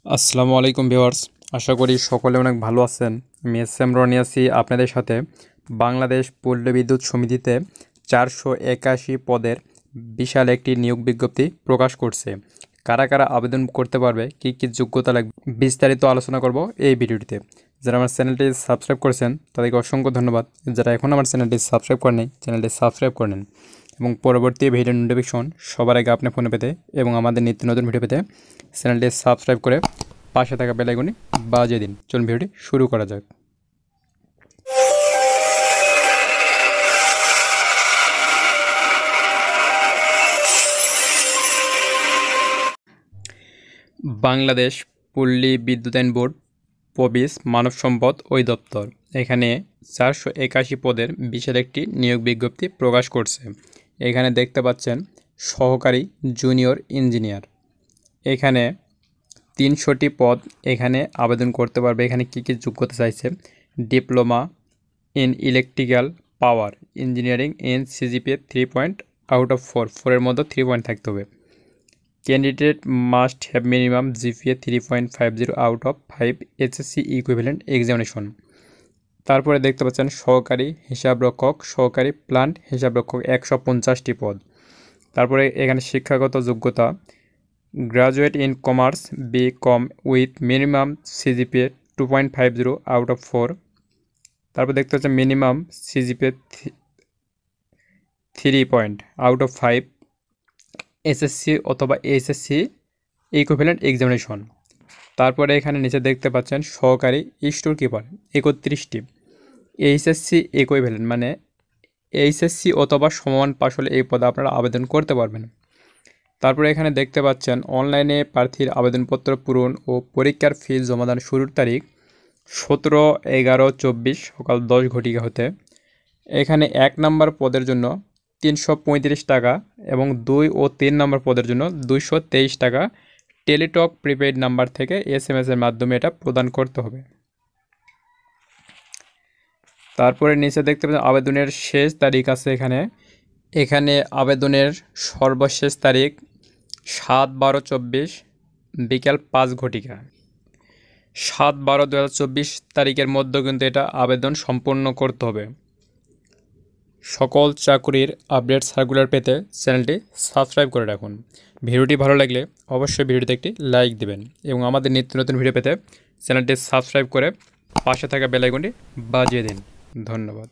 আসসালামু আলাইকুম ভিউয়ার্স, আশা করি সকলে অনেক ভালো আছেন। আমি এস.এম. রনি আছি আপনাদের সাথে। বাংলাদেশ পল্লী বিদ্যুৎ সমিতিতে 481 পদের বিশাল একটি নিয়োগ বিজ্ঞপ্তি প্রকাশ করছে। কারা কারা আবেদন করতে পারবে, কী কী যোগ্যতা লাগবে, বিস্তারিত আলোচনা করব এই ভিডিওটিতে। যারা আমার চ্যানেলটি সাবস্ক্রাইব করেছেন তাদেরকে অসংখ্য ধন্যবাদ। যারা এখন আমার চ্যানেলটি সাবস্ক্রাইব করেনি, চ্যানেলটি সাবস্ক্রাইব করে নিন এবং পরবর্তী ভিডিও নোটিফিকেশন সবার আগে আপনার ফোনে পেতে এবং আমাদের নিত্য নতুন ভিডিও পেতে চ্যানেলটি সাবস্ক্রাইব করে পাশে থাকা বেল আইকনে বাজিয়ে দিন। চলুন ভিডিওটি শুরু করা যাক। বাংলাদেশ পল্লী বিদ্যুতায়ন বোর্ড পবিস মানব সম্পদ অধিদপ্তর এখানে 481 পদের বিশাল একটি নিয়োগ বিজ্ঞপ্তি প্রকাশ করছে। এখানে দেখতে পাচ্ছেন সহকারী জুনিয়র ইঞ্জিনিয়ার। এখানে 300টি পদ এখানে আবেদন করতে পারবে। এখানে কী কী যোগ্যতা চাইছে: diploma in electrical power engineering in CGPA 3.4 এর মধ্যে 3 পয়েন্ট থাকতে হবে। Candidate must have minimum GPA 3.50 out of 5 SSC equivalent examination. তারপরে দেখতে পাচ্ছেন সহকারী হিসাবরক্ষক, সহকারী প্লান্ট হিসাবরক্ষক 150টি পদ। তারপরে এখানে শিক্ষাগত যোগ্যতা graduate in commerce BCom with minimum CGPA 2.50 out of 4। তারপর দেখতে পাচ্ছেন minimum CGPA 3 point out of 5 SSC অথবা এইচএসসি ইকুইভ্যালেন্ট এক্সামিনেশন। তারপরে এখানে নিচে দেখতে পাচ্ছেন সহকারী স্টোর কিপার 31টি। এইচএসসি ইকুইভ্যালেন্ট মানে এইচএসসি অথবা সমান পাশ হলে এই পদে আপনারা আবেদন করতে পারবেন। তারপরে এখানে দেখতে পাচ্ছেন অনলাইনে প্রার্থীর আবেদনপত্র পূরণ ও পরীক্ষার ফি জমাদান শুরুর তারিখ 17/11/24 সকাল 10 ঘটিকা হতে। এখানে 1 নম্বর পদের জন্য 335 টাকা এবং 2 ও 3 নম্বর পদের জন্য 223 টাকা টেলিটক প্রিপেইড নাম্বার থেকে SMS-এর মাধ্যমে এটা প্রদান করতে হবে। তারপরে নিচে দেখতে পাচ্ছেন আবেদনের শেষ তারিখ আছে এখানে আবেদনের সর্বশেষ তারিখ 7/12/24 বিকাল 5 ঘটিকা। 7/12/2024 তারিখের মধ্যে কিন্তু এটা আবেদন সম্পূর্ণ করতে হবে। সকল চাকরির আপডেট সার্কুলার পেতে চ্যানেলটি সাবস্ক্রাইব করে রাখুন। ভিডিওটি ভালো লাগলে অবশ্যই ভিডিওতে একটি লাইক দিবেন এবং আমাদের নিত্য নতুন ভিডিও পেতে চ্যানেলটি সাবস্ক্রাইব করে পাশে থাকা বেল আইকনটি বাজিয়ে দিন। ধন্যবাদ।